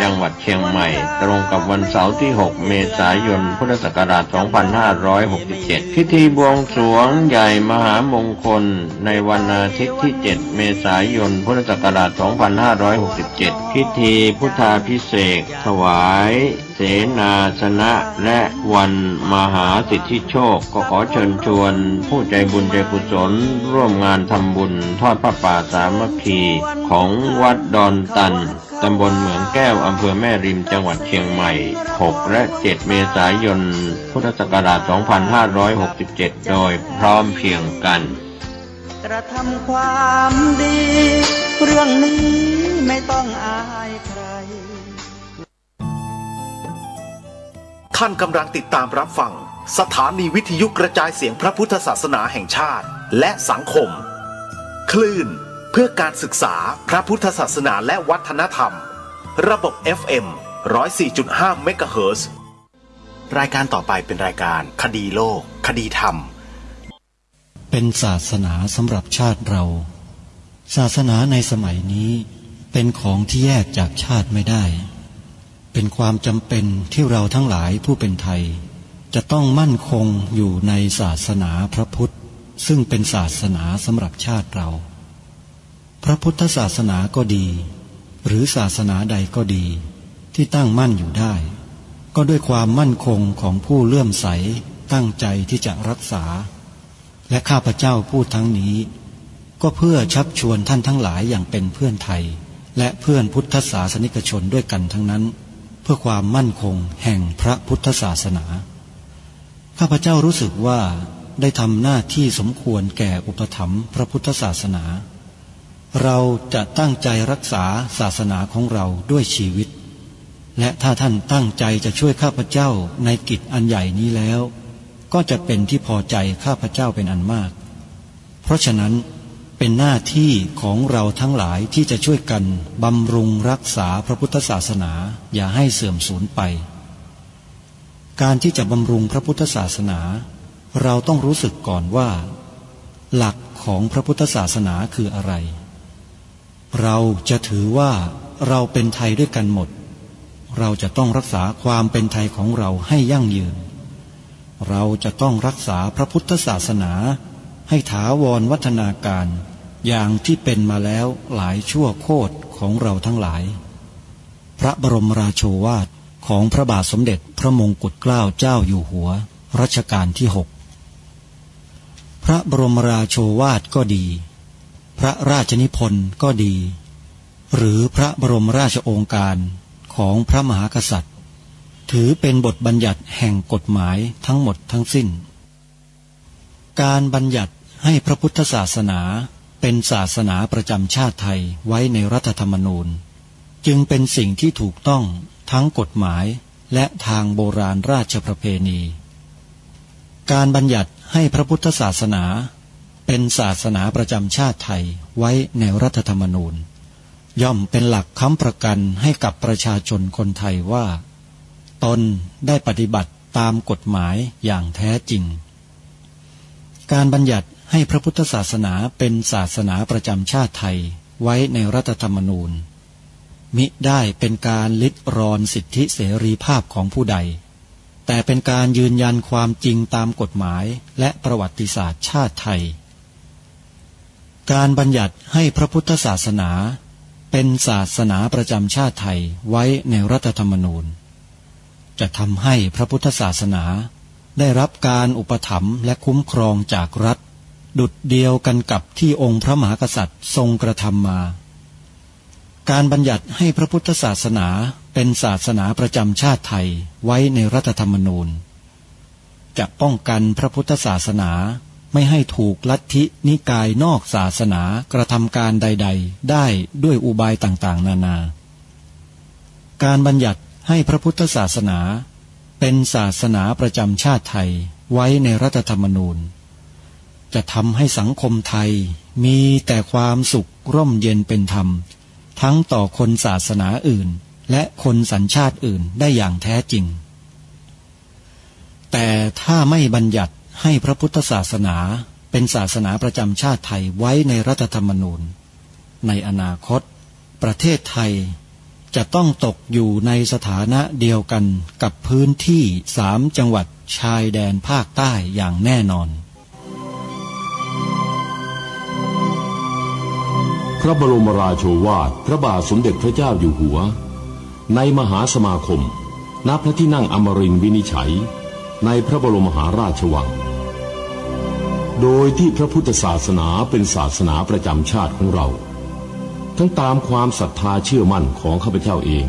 จังหวัดเชียงใหม่ตรงกับวันเสาร์ที่ 6 เมษายน พุทธศักราช 2567 พิธีบวงสรวงใหญ่มหามงคลในวันอาทิตย์ที่ 7 เมษายน พุทธศักราช 2567 พิธีพุทธาภิเษกถวายเสนาสนะและวันมหาสิทธิโชคก็ขอเชิญชวนผู้ใจบุญใจกุศลร่วมงานทำบุญทอดผ้าป่าสามัคคีของวัดดอนตันตำบลเหมืองแก้วอำเภอแม่ริมจังหวัดเชียงใหม่ 6 และ 7 เมษายน พุทธศักราช 2567 โดยพร้อมเพรียงกันกระทำความดีเรื่องนี้ไม่ต้องอายใครท่านกำลังติดตามรับฟังสถานีวิทยุกระจายเสียงพระพุทธศาสนาแห่งชาติและสังคมคลื่นเพื่อการศึกษาพระพุทธศาสนาและวัฒนธรรมระบบ FM 104.5 เมกะเฮิรตซ์รายการต่อไปเป็นรายการคดีโลกคดีธรรมเป็นศาสนาสำหรับชาติเราศาสนาในสมัยนี้เป็นของที่แยกจากชาติไม่ได้เป็นความจำเป็นที่เราทั้งหลายผู้เป็นไทยจะต้องมั่นคงอยู่ในศาสนาพระพุทธซึ่งเป็นศาสนาสำหรับชาติเราพระพุทธศาสนาก็ดีหรือศาสนาใดก็ดีที่ตั้งมั่นอยู่ได้ก็ด้วยความมั่นคงของผู้เลื่อมใสตั้งใจที่จะรักษาและข้าพเจ้าพูดทั้งนี้ก็เพื่อชักชวนท่านทั้งหลายอย่างเป็นเพื่อนไทยและเพื่อนพุทธศาสนิกชนด้วยกันทั้งนั้นเพื่อความมั่นคงแห่งพระพุทธศาสนาข้าพเจ้ารู้สึกว่าได้ทำหน้าที่สมควรแก่อุปถัมภ์พระพุทธศาสนาเราจะตั้งใจรักษาศาสนาของเราด้วยชีวิตและถ้าท่านตั้งใจจะช่วยข้าพเจ้าในกิจอันใหญ่นี้แล้วก็จะเป็นที่พอใจข้าพเจ้าเป็นอันมากเพราะฉะนั้นเป็นหน้าที่ของเราทั้งหลายที่จะช่วยกันบำรุงรักษาพระพุทธศาสนาอย่าให้เสื่อมสูญไปการที่จะบำรุงพระพุทธศาสนาเราต้องรู้สึกก่อนว่าหลักของพระพุทธศาสนาคืออะไรเราจะถือว่าเราเป็นไทยด้วยกันหมดเราจะต้องรักษาความเป็นไทยของเราให้ยั่งยืนเราจะต้องรักษาพระพุทธศาสนาให้ถาวรวัฒนาการอย่างที่เป็นมาแล้วหลายชั่วโคตรของเราทั้งหลายพระบรมราโชวาทของพระบาทสมเด็จพระมงกุฎเกล้าเจ้าอยู่หัวรัชกาลที่ 6พระบรมราโชวาทก็ดีพระราชนิพนธ์ก็ดีหรือพระบรมราชโองการของพระมหากษัตริย์ถือเป็นบทบัญญัติแห่งกฎหมายทั้งหมดทั้งสิ้นการบัญญัติให้พระพุทธศาสนาเป็นศาสนาประจำชาติไทยไว้ในรัฐธรรมนูญจึงเป็นสิ่งที่ถูกต้องทั้งกฎหมายและทางโบราณราชประเพณีการบัญญัติให้พระพุทธศาสนาเป็นศาสนาประจำชาติไทยไว้ในรัฐธรรมนูญย่อมเป็นหลักค้ำประกันให้กับประชาชนคนไทยว่าตนได้ปฏิบัติตามกฎหมายอย่างแท้จริงการบัญญัติให้พระพุทธศาสนาเป็นศาสนาประจำชาติไทยไว้ในรัฐธรรมนูญมิได้เป็นการลิดรอนสิทธิเสรีภาพของผู้ใดแต่เป็นการยืนยันความจริงตามกฎหมายและประวัติศาสตร์ชาติไทยการบัญญัติให้พระพุทธศาสนาเป็นศาสนาประจำชาติไทยไว้ในรัฐธรรมนูญจะทำให้พระพุทธศาสนาได้รับการอุปถัมภ์และคุ้มครองจากรัฐดุจเดียวกันกับที่องค์พระมหากษัตริย์ทรงกระทำมาการบัญญัติให้พระพุทธศาสนาเป็นศาสนาประจำชาติไทยไว้ในรัฐธรรมนูญจะป้องกันพระพุทธศาสนาไม่ให้ถูกลัทธินิกายนอกศาสนากระทำการใดๆได้ด้วยอุบายต่างๆนานาการบัญญัติให้พระพุทธศาสนาเป็นศาสนาประจำชาติไทยไว้ในรัฐธรรมนูญจะทำให้สังคมไทยมีแต่ความสุขร่มเย็นเป็นธรรมทั้งต่อคนศาสนาอื่นและคนสัญชาติอื่นได้อย่างแท้จริงแต่ถ้าไม่บัญญัติให้พระพุทธศาสนาเป็นศาสนาประจำชาติไทยไว้ในรัฐธรรมนูญในอนาคตประเทศไทย จะต้องตกอยู่ในสถานะเดียวกันกับพื้นที่3 จังหวัดชายแดนภาคใต้อย่างแน่นอนพระบรมราโชวาทพระบาทสมเด็จพระเจ้าอยู่หัวในมหาสมาคมณพระที่นั่งอมรินทร์วินิจฉัยในพระบรมมหาราชวังโดยที่พระพุทธศาสนาเป็นศาสนาประจำชาติของเราทั้งตามความศรัทธาเชื่อมั่นของข้าพเจ้าเอง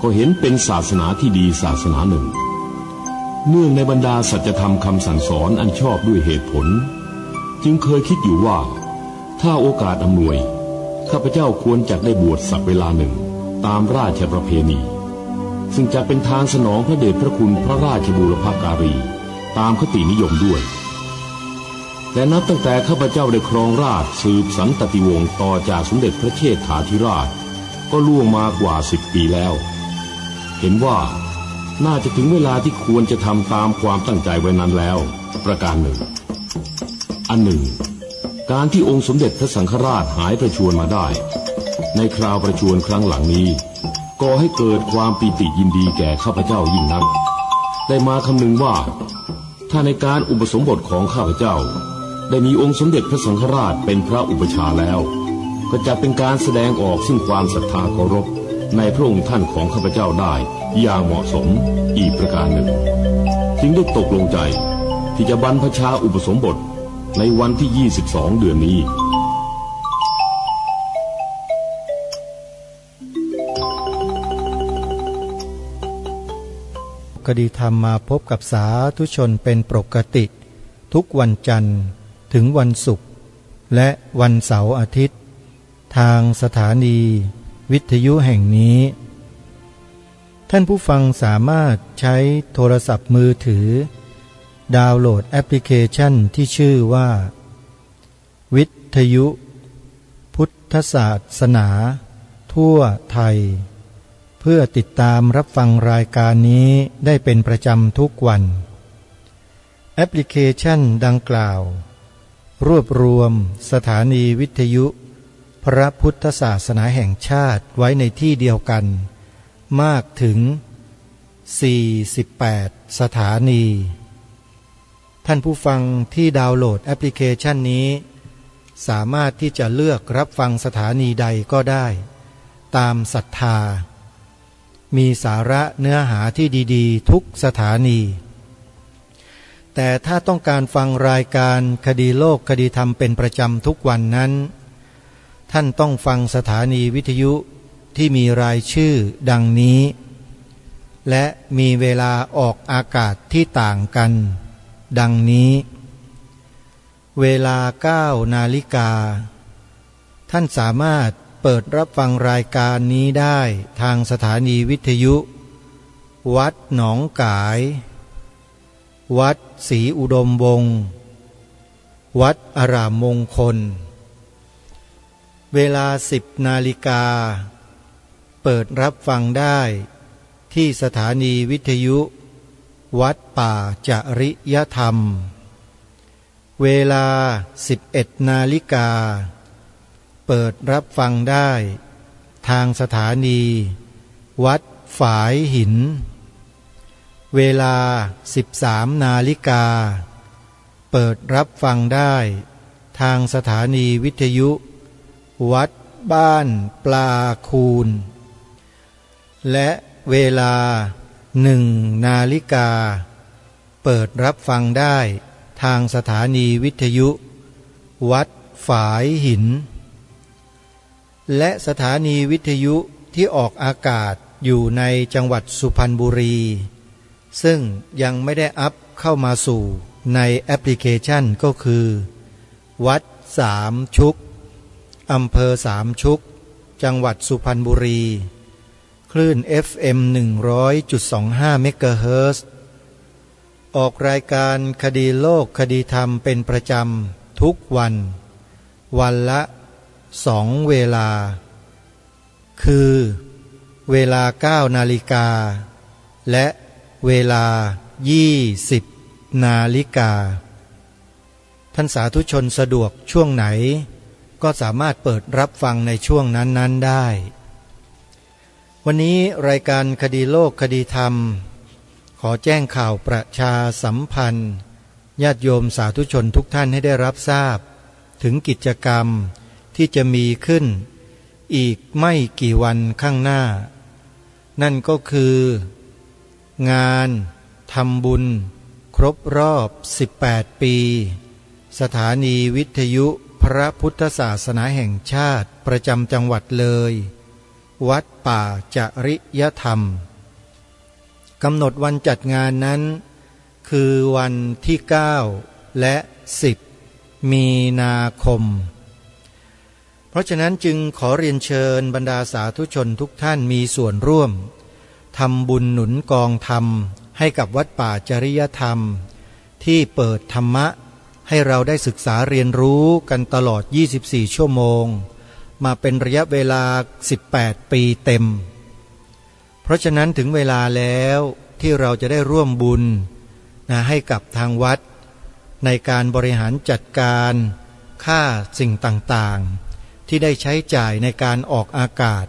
ก็เห็นเป็นศาสนาที่ดีศาสนาหนึ่งเนื่องในบรรดาสัจธรรมคำสั่งสอนอันชอบด้วยเหตุผลจึงเคยคิดอยู่ว่าถ้าโอกาสอำนวยข้าพเจ้าควรจะได้บวชสักเวลาหนึ่งตามราชประเพณีซึ่งจะเป็นทางสนองพระเดชพระคุณพระราชบูรพการีตามคตินิยมด้วยแต่นับตั้งแต่ข้าพเจ้าได้ครองราชสืบสันตติวงศ์ต่อจากสมเด็จพระเชษฐาธิราชก็ล่วงมากว่า10 ปีแล้วเห็นว่าน่าจะถึงเวลาที่ควรจะทำตามความตั้งใจไว้นั้นแล้วประการหนึ่งอันหนึ่งการที่องค์สมเด็จพระสังฆราชหายประชวรมาได้ในคราวประชวรครั้งหลังนี้ก่อให้เกิดความปีติยินดีแก่ข้าพเจ้ายิ่งนักได้มาคำนึงว่าถ้าในการอุปสมบทของข้าพเจ้าได้มีองค์สมเด็จพระสังฆราชเป็นพระอุปชาแล้วก็จะเป็นการแสดงออกซึ่งความศรัทธาเคารพในพระองค์ท่านของข้าพเจ้าได้อย่างเหมาะสมอีกประการหนึ่งจึงได้ตกลงใจที่จะบรรพชาอุปสมบทในวันที่22 เดือนนี้คดีธรรมมาพบกับสาธุชนเป็นปกติทุกวันจันทร์ถึงวันศุกร์และวันเสาร์อาทิตย์ทางสถานีวิทยุแห่งนี้ท่านผู้ฟังสามารถใช้โทรศัพท์มือถือดาวน์โหลดแอปพลิเคชันที่ชื่อว่าวิทยุพุทธศาสนาทั่วไทยเพื่อติดตามรับฟังรายการนี้ได้เป็นประจำทุกวันแอปพลิเคชันดังกล่าวรวบรวมสถานีวิทยุพระพุทธศาสนาแห่งชาติไว้ในที่เดียวกันมากถึง48 สถานีท่านผู้ฟังที่ดาวน์โหลดแอปพลิเคชันนี้สามารถที่จะเลือกรับฟังสถานีใดก็ได้ตามศรัทธามีสาระเนื้อหาที่ดีๆทุกสถานีแต่ถ้าต้องการฟังรายการคดีโลกคดีธรรมเป็นประจำทุกวันนั้นท่านต้องฟังสถานีวิทยุที่มีรายชื่อดังนี้และมีเวลาออกอากาศที่ต่างกันดังนี้เวลา 9 นาฬิกาท่านสามารถเปิดรับฟังรายการนี้ได้ทางสถานีวิทยุวัดหนองกายวัดศรีอุดมวงศ์วัดอารามมงคลเวลา 10 นาฬิกาเปิดรับฟังได้ที่สถานีวิทยุวัดป่าจริยธรรมเวลา 11 นาฬิกาเปิดรับฟังได้ทางสถานีวัดฝายหินเวลา 13 นาฬิกาเปิดรับฟังได้ทางสถานีวิทยุวัดบ้านปลาคูนและเวลา 1 นาฬิกาเปิดรับฟังได้ทางสถานีวิทยุวัดฝายหินและสถานีวิทยุที่ออกอากาศอยู่ในจังหวัดสุพรรณบุรีซึ่งยังไม่ได้อัพเข้ามาสู่ในแอปพลิเคชันก็คือวัดสามชุกอำเภอสามชุกจังหวัดสุพรรณบุรีคลื่น FM 100.25 เมกะเฮิรตซ์ออกรายการคดีโลกคดีธรรมเป็นประจำทุกวันวันละ2 เวลาคือเวลา 9 นาฬิกาและเวลา 20 นาฬิกาท่านสาธุชนสะดวกช่วงไหนก็สามารถเปิดรับฟังในช่วงนั้นๆได้ วันนี้รายการคดีโลกคดีธรรมขอแจ้งข่าวประชาสัมพันธ์ญาติโยมสาธุชนทุกท่านให้ได้รับทราบถึงกิจกรรมที่จะมีขึ้นอีกไม่กี่วันข้างหน้านั่นก็คืองานทำบุญครบรอบ18ปีสถานีวิทยุพระพุทธศาสนาแห่งชาติประจำจังหวัดเลยวัดป่าจริยธรรมกำหนดวันจัดงานนั้นคือวันที่9และ10มีนาคมเพราะฉะนั้นจึงขอเรียนเชิญบรรดาสาธุชนทุกท่านมีส่วนร่วมทำบุญหนุนกองธรรมให้กับวัดป่าจริยธรรมที่เปิดธรรมะให้เราได้ศึกษาเรียนรู้กันตลอด24ชั่วโมงมาเป็นระยะเวลา18ปีเต็มเพราะฉะนั้นถึงเวลาแล้วที่เราจะได้ร่วมบุญให้กับทางวัดในการบริหารจัดการค่าสิ่งต่างๆที่ได้ใช้จ่ายในการออกอากาศ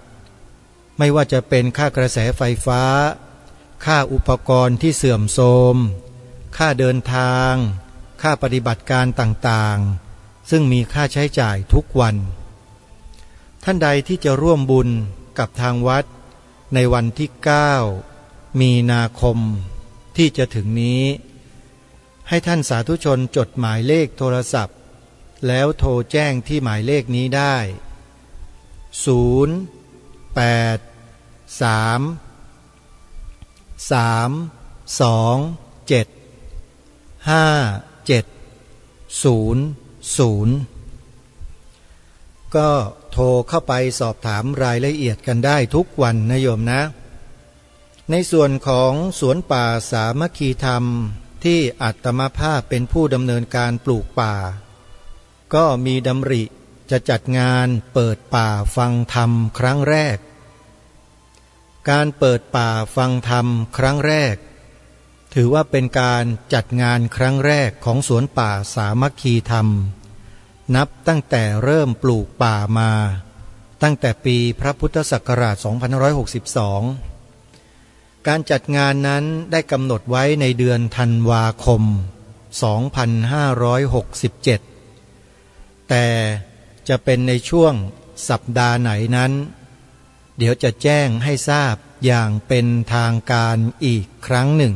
ไม่ว่าจะเป็นค่ากระแสไฟฟ้าค่าอุปกรณ์ที่เสื่อมโทรมค่าเดินทางค่าปฏิบัติการต่างๆซึ่งมีค่าใช้จ่ายทุกวันท่านใดที่จะร่วมบุญกับทางวัดในวันที่9มีนาคมที่จะถึงนี้ให้ท่านสาธุชนจดหมายเลขโทรศัพท์แล้วโทรแจ้งที่หมายเลขนี้ได้0833275700ก็โทรเข้าไปสอบถามรายละเอียดกันได้ทุกวันนะโยมนะในส่วนของสวนป่าสามัคคีธรรมที่อาตมาภาพเป็นผู้ดำเนินการปลูกป่าก็มีดำริจะจัดงานเปิดป่าฟังธรรมครั้งแรกการเปิดป่าฟังธรรมครั้งแรกถือว่าเป็นการจัดงานครั้งแรกของสวนป่าสามัคคีธรรมนับตั้งแต่เริ่มปลูกป่ามาตั้งแต่ปีพระพุทธศักราช 2562 การจัดงานนั้นได้กำหนดไว้ในเดือนธันวาคม 2567 แต่จะเป็นในช่วงสัปดาห์ไหนนั้นเดี๋ยวจะแจ้งให้ทราบอย่างเป็นทางการอีกครั้งหนึ่ง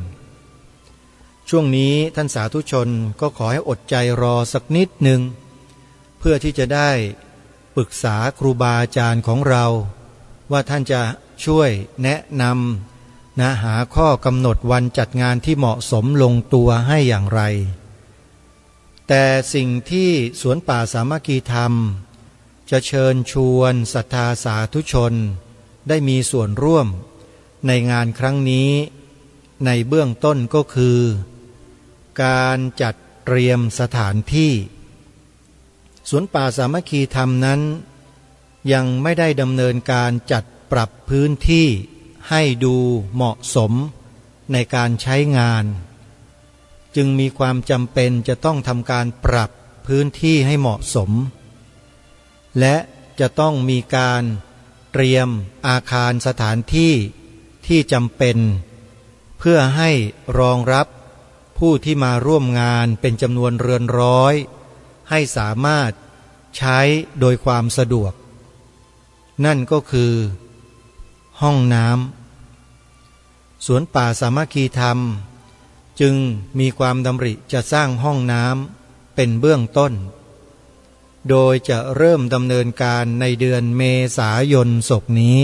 ช่วงนี้ท่านสาธุชนก็ขอให้อดใจรอสักนิดหนึ่งเพื่อที่จะได้ปรึกษาครูบาอาจารย์ของเราว่าท่านจะช่วยแนะนำหาข้อกำหนดวันจัดงานที่เหมาะสมลงตัวให้อย่างไรแต่สิ่งที่สวนป่าสามัคคีธรรมจะเชิญชวนศรัทธาสาธุชนได้มีส่วนร่วมในงานครั้งนี้ในเบื้องต้นก็คือการจัดเตรียมสถานที่สวนป่าสามัคคีธรรมนั้นยังไม่ได้ดำเนินการจัดปรับพื้นที่ให้ดูเหมาะสมในการใช้งานจึงมีความจำเป็นจะต้องทำการปรับพื้นที่ให้เหมาะสมและจะต้องมีการเตรียมอาคารสถานที่ที่จำเป็นเพื่อให้รองรับผู้ที่มาร่วมงานเป็นจำนวนเรือนร้อยให้สามารถใช้โดยความสะดวกนั่นก็คือห้องน้ำสวนป่าสามัคคีธรรมจึงมีความดำริจะสร้างห้องน้ำเป็นเบื้องต้นโดยจะเริ่มดำเนินการในเดือนเมษายนศกนี้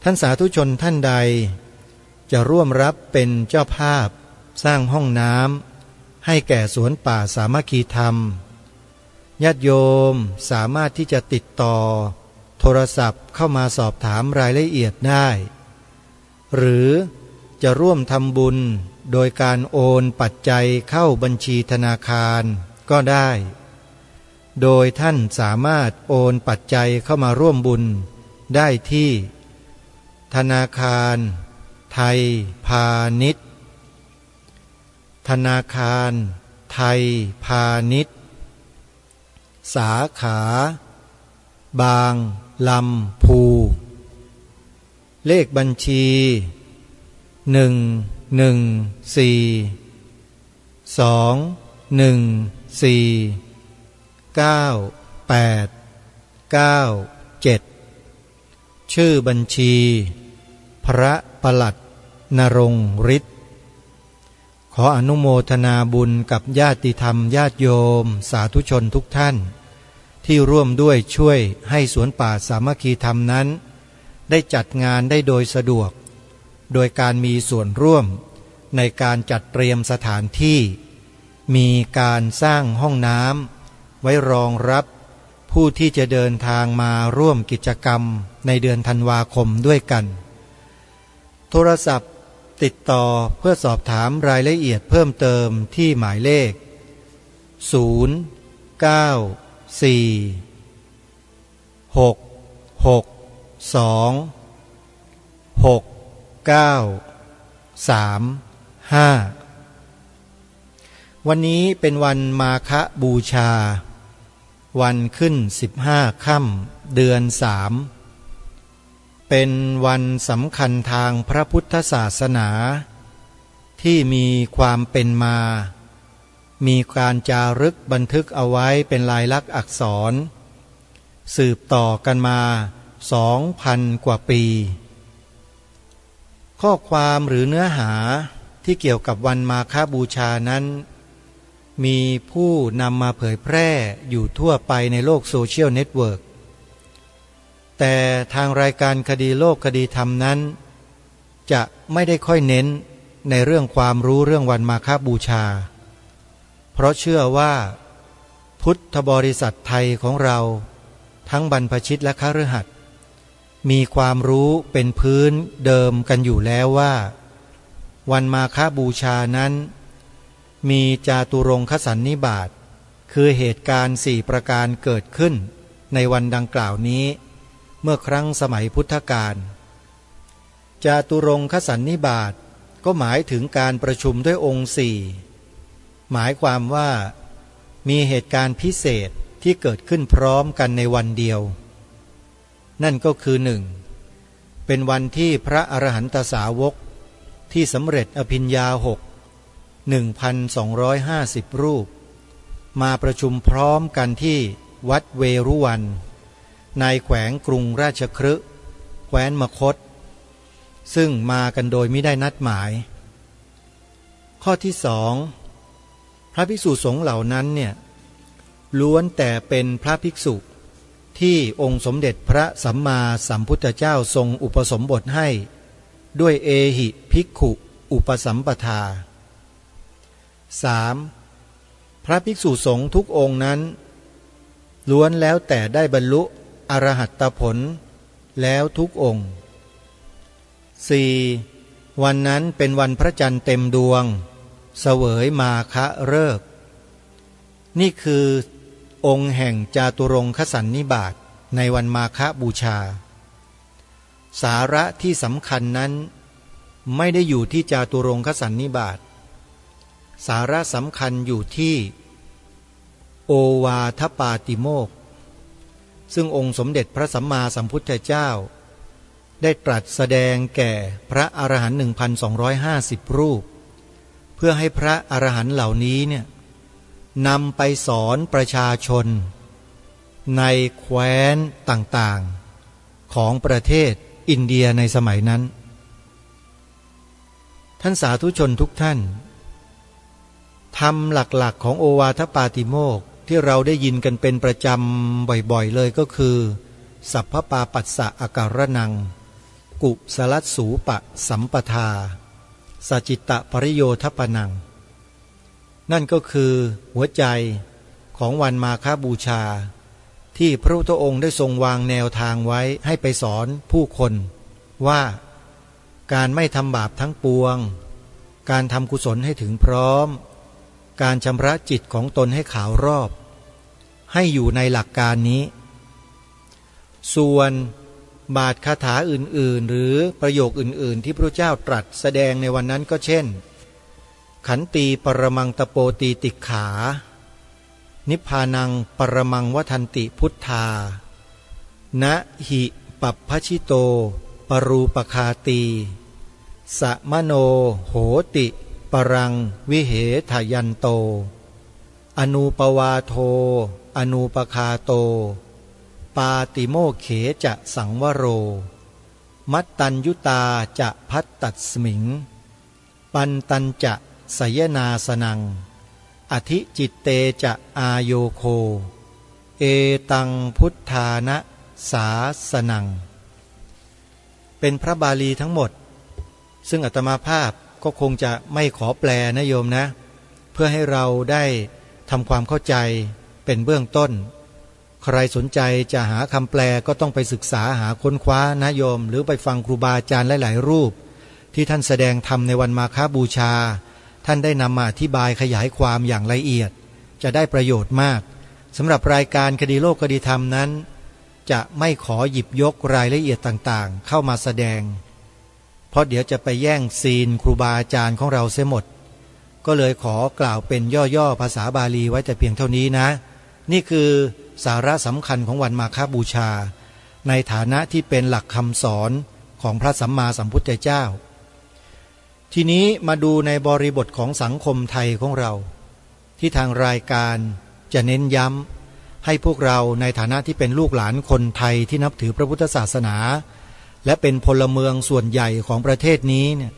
ท่านสาธุชนท่านใดจะร่วมรับเป็นเจ้าภาพสร้างห้องน้ำให้แก่สวนป่าสามัคคีธรรมญาติโยมสามารถที่จะติดต่อโทรศัพท์เข้ามาสอบถามรายละเอียดได้หรือจะร่วมทำบุญโดยการโอนปัจจัยเข้าบัญชีธนาคารก็ได้โดยท่านสามารถโอนปัจจัยเข้ามาร่วมบุญได้ที่ธนาคารไทยพาณิชย์ธนาคารไทยพาณิชย์สาขาบางลำพู เลขบัญชี114219897ชื่อบัญชีพระปลัดนรงค์ฤทธิ์ขออนุโมทนาบุญกับญาติธรรมญาติโยมสาธุชนทุกท่านที่ร่วมด้วยช่วยให้สวนป่าสามัคคีธรรมนั้นได้จัดงานได้โดยสะดวกโดยการมีส่วนร่วมในการจัดเตรียมสถานที่มีการสร้างห้องน้ำไว้รองรับผู้ที่จะเดินทางมาร่วมกิจกรรมในเดือนธันวาคมด้วยกันโทรศัพท์ติดต่อเพื่อสอบถามรายละเอียดเพิ่มเติมที่หมายเลข094-662-6935วันนี้เป็นวันมาฆบูชาวันขึ้น15 ค่ำเดือน3เป็นวันสำคัญทางพระพุทธศาสนาที่มีความเป็นมามีการจารึกบันทึกเอาไว้เป็นลายลักษณ์อักษรสืบต่อกันมา 2,000 กว่าปีข้อความหรือเนื้อหาที่เกี่ยวกับวันมาฆบูชานั้นมีผู้นำมาเผยแพร่อยู่ทั่วไปในโลกโซเชียลเน็ตเวิร์กแต่ทางรายการคดีโลกคดีธรรมนั้นจะไม่ได้ค่อยเน้นในเรื่องความรู้เรื่องวันมาฆบูชาเพราะเชื่อว่าพุทธบริษัทไทยของเราทั้งบรรพชิตและคฤหัสถ์มีความรู้เป็นพื้นเดิมกันอยู่แล้วว่าวันมาฆบูชานั้นมีจาตุรงคสันนิบาตคือเหตุการณ์4 ประการเกิดขึ้นในวันดังกล่าวนี้เมื่อครั้งสมัยพุทธกาลจาตุรงคสันนิบาตก็หมายถึงการประชุมด้วยองค์4หมายความว่ามีเหตุการณ์พิเศษที่เกิดขึ้นพร้อมกันในวันเดียวนั่นก็คือ1เป็นวันที่พระอรหันตสาวกที่สำเร็จอภิญญา1,250 รูปมาประชุมพร้อมกันที่วัดเวรุวันในแขวงกรุงราชคฤห์แคว้นมคธซึ่งมากันโดยไม่ได้นัดหมายข้อที่2พระภิกษุสงฆ์เหล่านั้นเนี่ยล้วนแต่เป็นพระภิกษุที่องค์สมเด็จพระสัมมาสัมพุทธเจ้าทรงอุปสมบทให้ด้วยเอหิภิกขุอุปสัมปทา 3. พระภิกษุสงฆ์ทุกองค์นั้นล้วนแล้วแต่ได้บรรลุอรหัตตผลแล้วทุกองค์ 4. วันนั้นเป็นวันพระจันทร์เต็มดวงเสวยมาฆฤกษ์นี่คือองค์แห่งจาตุรงคสันนิบาตในวันมาฆบูชาสาระที่สำคัญนั้นไม่ได้อยู่ที่จาตุรงคสันนิบาตสาระสำคัญอยู่ที่โอวาทปาติโมกข์ซึ่งองค์สมเด็จพระสัมมาสัมพุทธเจ้าได้ตรัสแสดงแก่พระอรหันต์ 1,250 รูปเพื่อให้พระอรหันต์เหล่านี้เนี่ยนำไปสอนประชาชนในแคว้นต่างๆของประเทศอินเดียในสมัยนั้นท่านสาธุชนทุกท่านธรรมหลักๆของโอวาทปาติโมกข์ที่เราได้ยินกันเป็นประจำบ่อยๆเลยก็คือสัพพปาปัสสะอาการนังกุสลัสสูปะสัมปทาสจิตตปริโยทปนังนั่นก็คือหัวใจของวันมาฆบูชาที่พระพุทธองค์ได้ทรงวางแนวทางไว้ให้ไปสอนผู้คนว่าการไม่ทำบาปทั้งปวงการทำกุศลให้ถึงพร้อมการชำระจิตของตนให้ขาวรอบให้อยู่ในหลักการนี้ส่วนบาทคาถาอื่นๆหรือประโยคอื่นๆที่พระเจ้าตรัสแสดงในวันนั้นก็เช่นขันตีปรมังตโปตีติขานิพพานังปรมังวทันติพุทธานะหิปัปพชิโต ปรูปคาตีสะมโนโหติปรังวิเหทยันโตอนูปวาโทอนูปคาโตปาติโมเขจะสังวโรมัตตัญยุตาจะพัตตัสมิงปันตัญจะสยนาสนังอธิจิตเตจะอาโยโคเอตังพุทธานะสาสนังเป็นพระบาลีทั้งหมดซึ่งอาตมาภาพก็คงจะไม่ขอแปลนะโยมนะเพื่อให้เราได้ทำความเข้าใจเป็นเบื้องต้นใครสนใจจะหาคำแปลก็ต้องไปศึกษาหาค้นคว้านะโยมหรือไปฟังครูบาอาจารย์หลายๆรูปที่ท่านแสดงธรรมในวันมาฆบูชาท่านได้นำมาอธิบายขยายความอย่างละเอียดจะได้ประโยชน์มากสำหรับรายการคดีโลกคดีธรรมนั้นจะไม่ขอหยิบยกรายละเอียดต่างๆเข้ามาแสดงเพราะเดี๋ยวจะไปแย่งซีนครูบาอาจารย์ของเราเสียหมดก็เลยขอกล่าวเป็นย่อๆภาษาบาลีไว้แต่เพียงเท่านี้นะนี่คือสาระสำคัญของวันมาฆบูชาในฐานะที่เป็นหลักคำสอนของพระสัมมาสัมพุทธเจ้าทีนี้มาดูในบริบทของสังคมไทยของเราที่ทางรายการจะเน้นย้ำให้พวกเราในฐานะที่เป็นลูกหลานคนไทยที่นับถือพระพุทธศาสนาและเป็นพลเมืองส่วนใหญ่ของประเทศนี้เนี่ย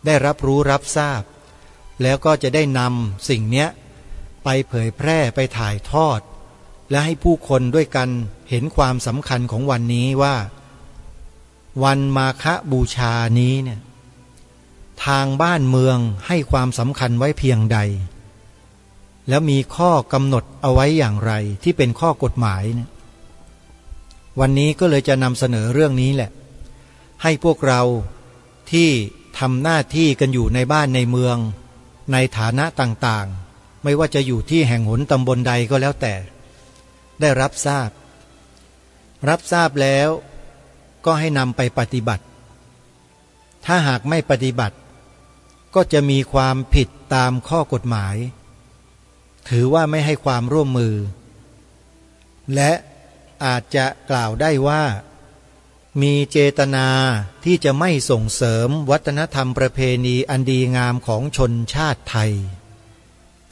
ได้รับรู้รับทราบแล้วก็จะได้นำสิ่งเนี้ยไปเผยแพร่ไปถ่ายทอดและให้ผู้คนด้วยกันเห็นความสำคัญของวันนี้ว่าวันมาฆบูชานี้เนี่ยทางบ้านเมืองให้ความสำคัญไว้เพียงใดแล้วมีข้อกำหนดเอาไว้อย่างไรที่เป็นข้อกฎหมายเนี่ยวันนี้ก็เลยจะนำเสนอเรื่องนี้แหละให้พวกเราที่ทำหน้าที่กันอยู่ในบ้านในเมืองในฐานะต่างๆไม่ว่าจะอยู่ที่แห่งหนตำบลใดก็แล้วแต่ได้รับทราบแล้วก็ให้นำไปปฏิบัติถ้าหากไม่ปฏิบัติก็จะมีความผิดตามข้อกฎหมายถือว่าไม่ให้ความร่วมมือและอาจจะกล่าวได้ว่ามีเจตนาที่จะไม่ส่งเสริมวัฒนธรรมประเพณีอันดีงามของชนชาติไทย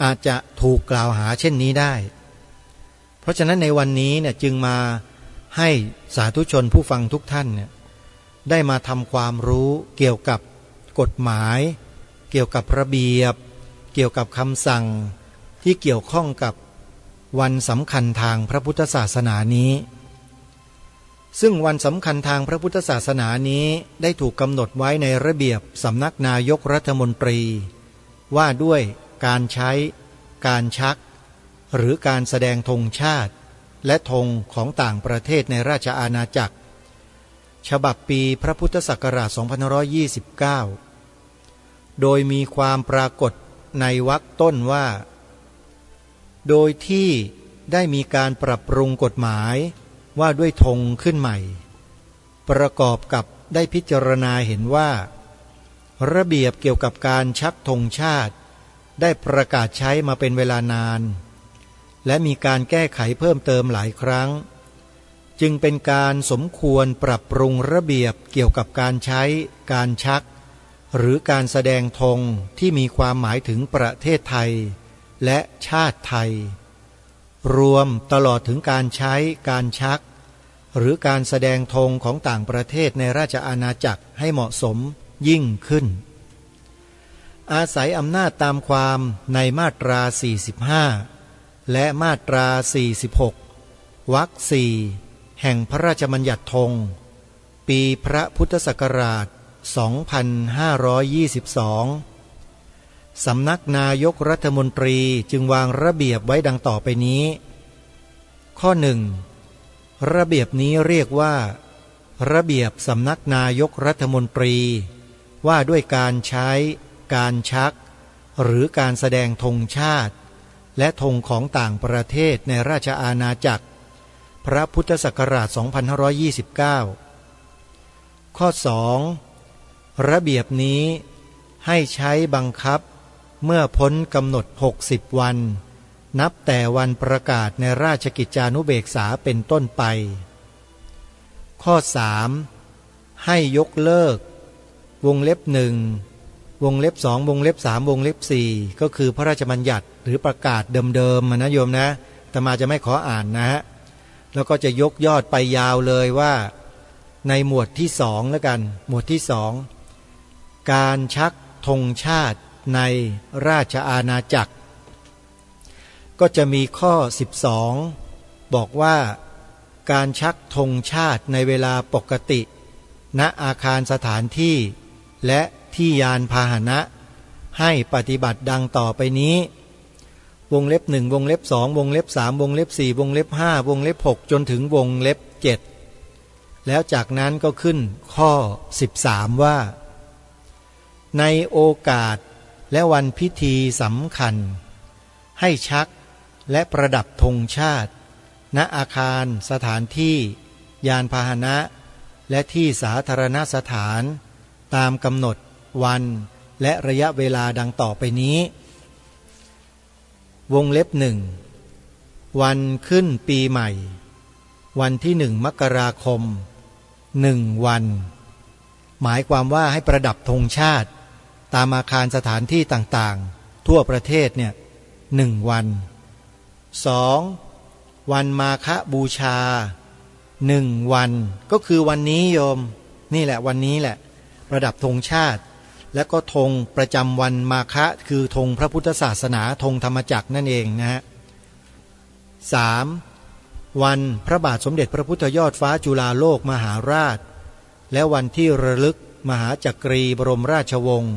อาจจะถูกกล่าวหาเช่นนี้ได้เพราะฉะนั้นในวันนี้เนี่ยจึงมาให้สาธุชนผู้ฟังทุกท่านเนี่ยได้มาทำความรู้เกี่ยวกับกฎหมายเกี่ยวกับระเบียบเกี่ยวกับคำสั่งที่เกี่ยวข้องกับวันสำคัญทางพระพุทธศาสนานี้ซึ่งวันสำคัญทางพระพุทธศาสนานี้ได้ถูกกำหนดไว้ในระเบียบสำนักนายกรัฐมนตรีว่าด้วยการใช้การชักหรือการแสดงธงชาติและธงของต่างประเทศในราชอาณาจักรฉบับปีพระพุทธศักราช 2529 โดยมีความปรากฏในวรรคต้นว่าโดยที่ได้มีการปรับปรุงกฎหมายว่าด้วยธงขึ้นใหม่ประกอบกับได้พิจารณาเห็นว่าระเบียบเกี่ยวกับการชักธงชาติได้ประกาศใช้มาเป็นเวลานานและมีการแก้ไขเพิ่มเติมหลายครั้งจึงเป็นการสมควรปรับปรุงระเบียบเกี่ยวกับการใช้การชักหรือการแสดงธงที่มีความหมายถึงประเทศไทยและชาติไทยรวมตลอดถึงการใช้การชักหรือการแสดงธงของต่างประเทศในราชอาณาจักรให้เหมาะสมยิ่งขึ้นอาศัยอำนาจตามความในมาตรา 45 และมาตรา 46 วรรค 4 แห่งพระราชบัญญัติธงปีพระพุทธศักราช 2522 สำนักนายกรัฐมนตรีจึงวางระเบียบไว้ดังต่อไปนี้ข้อ 1. ระเบียบนี้เรียกว่าระเบียบสำนักนายกรัฐมนตรีว่าด้วยการใช้การชักหรือการแสดงธงชาติและธงของต่างประเทศในราชอาณาจักรพระพุทธศักราช 2529 ข้อ 2. ระเบียบนี้ให้ใช้บังคับเมื่อพ้นกำหนด60 วันนับแต่วันประกาศในราชกิจจานุเบกษาเป็นต้นไปข้อ 3. ให้ยกเลิกวงเล็บหนึ่งวงเล็บสองวงเล็บสามวงเล็บสี่ก็คือพระราชบัญญัติหรือประกาศเดิมๆนะโยมนะแต่มาจะไม่ขออ่านนะฮะแล้วก็จะยกยอดไปยาวเลยว่าในหมวดที่สองแล้วกันหมวดที่สองการชักธงชาติในราชอาณาจักรก็จะมีข้อ12บอกว่าการชักธงชาติในเวลาปกติณอาคารสถานที่และที่ยานพาหนะให้ปฏิบัติดังต่อไปนี้วงเล็บ1วงเล็บ2วงเล็บ3วงเล็บ4วงเล็บ5วงเล็บ6จนถึงวงเล็บ7แล้วจากนั้นก็ขึ้นข้อ13ว่าในโอกาสและวันพิธีสำคัญให้ชักและประดับธงชาติณอาคารสถานที่ยานพาหนะและที่สาธารณสถานตามกำหนดวันและระยะเวลาดังต่อไปนี้วงเล็บหนึ่งวันขึ้นปีใหม่วันที่1 มกราคม1 วันหมายความว่าให้ประดับธงชาติตามอาคารสถานที่ต่างๆทั่วประเทศเนี่ย1 วัน2วันมาฆบูชา1 วันก็คือวันนี้โยมนี่แหละวันนี้แหละประดับธงชาติและก็ธงประจำวันมาฆคือธงพระพุทธศาสนาธงธรรมจักรนั่นเองนะฮะ3วันพระบาทสมเด็จพระพุทธยอดฟ้าจุฬาโลกมหาราชและวันที่ระลึกมหาจักรีบรมราชวงศ์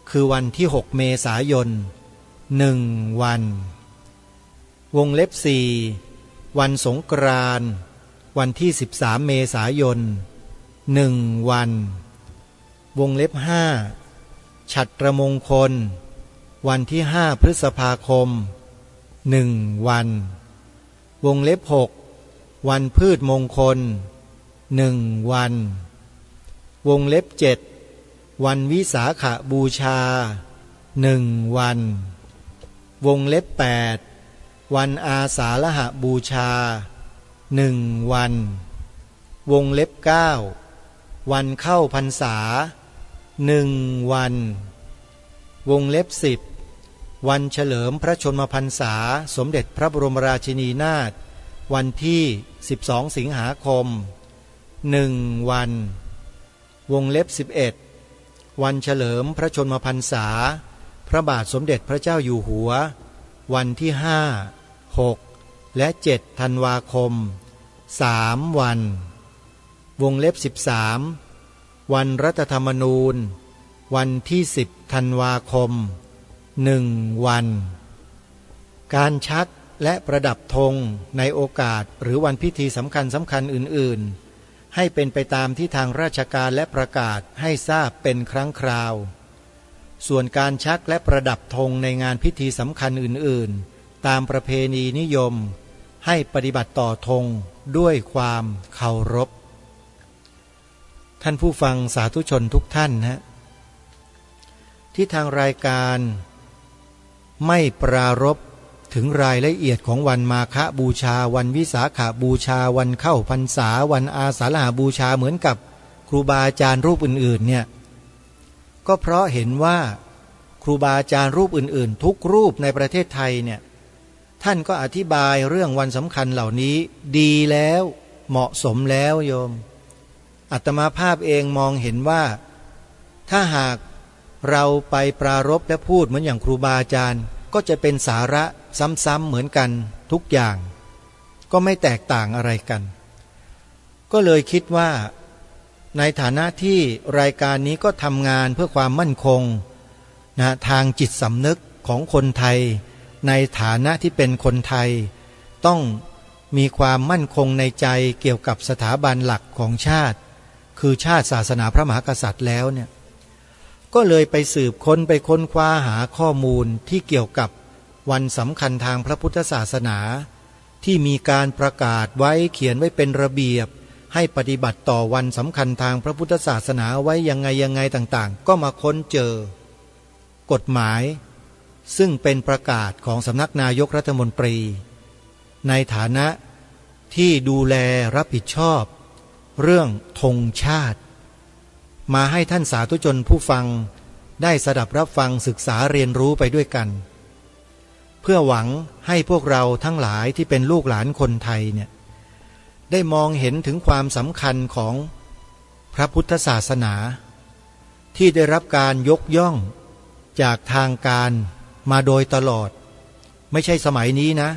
คือวันที่6 เมษายน1 วันวงเล็บ4วันสงกรานต์วันที่13 เมษายน1 วันวงเล็บ5ฉัตรมงคลวันที่5 พฤษภาคม1 วันวงเล็บ6วันพืชมงคล1 วันวงเล็บ7วันวิสาขบูชา1 วันวงเล็บ8วันอาสาฬหบูชา1 วันวงเล็บ9วันเข้าพรรษา1 วันวงเล็บ10วันเฉลิมพระชนมพรรษาสมเด็จพระบรมราชินีนาถวันที่12 สิงหาคม1 วันวงเล็บ11วันเฉลิมพระชนมพรรษาพระบาทสมเด็จพระเจ้าอยู่หัววันที่5 6และ7 ธันวาคม3 วันวงเล็บ13วันรัฐธรรมนูญวันที่10 ธันวาคม1 วันการชักและประดับธงในโอกาสหรือวันพิธีสำคัญอื่นๆให้เป็นไปตามที่ทางราชการและประกาศให้ทราบเป็นครั้งคราวส่วนการชักและประดับธงในงานพิธีสำคัญอื่นๆตามประเพณีนิยมให้ปฏิบัติต่อธงด้วยความเคารพท่านผู้ฟังสาธุชนทุกท่านนะที่ทางรายการไม่ปรารภถึงรายละเอียดของวันมาฆบูชาวันวิสาขบูชาวันเข้าพรรษาวันอาสาฬหบูชาเหมือนกับครูบาอาจารย์รูปอื่นๆเนี่ยก็เพราะเห็นว่าครูบาอาจารย์รูปอื่นๆทุกรูปในประเทศไทยเนี่ยท่านก็อธิบายเรื่องวันสำคัญเหล่านี้ดีแล้วเหมาะสมแล้วโยมอาตมาภาพเองมองเห็นว่าถ้าหากเราไปปรารภและพูดเหมือนอย่างครูบาอาจารย์ก็จะเป็นสาระซ้ำๆเหมือนกันทุกอย่างก็ไม่แตกต่างอะไรกันก็เลยคิดว่าในฐานะที่รายการนี้ก็ทำงานเพื่อความมั่นคงนะทางจิตสำนึกของคนไทยในฐานะที่เป็นคนไทยต้องมีความมั่นคงในใจเกี่ยวกับสถาบันหลักของชาติคือชาติศาสนาพระมหากษัตริย์แล้วเนี่ยก็เลยไปสืบค้นไปค้นคว้าหาข้อมูลที่เกี่ยวกับวันสำคัญทางพระพุทธศาสนาที่มีการประกาศไว้เขียนไว้เป็นระเบียบให้ปฏิบัติต่อวันสำคัญทางพระพุทธศาสนาไว้ยังไงต่างๆก็มาค้นเจอกฎหมายซึ่งเป็นประกาศของสำนักนายกรัฐมนตรีในฐานะที่ดูแลรับผิดชอบเรื่องธงชาติ มาให้ท่านสาธุชนผู้ฟังได้สดับรับฟังศึกษาเรียนรู้ไปด้วยกันเพื่อหวังให้พวกเราทั้งหลายที่เป็นลูกหลานคนไทยเนี่ยได้มองเห็นถึงความสำคัญของพระพุทธศาสนาที่ได้รับการยกย่องจากทางการมาโดยตลอดไม่ใช่สมัยนี้นะ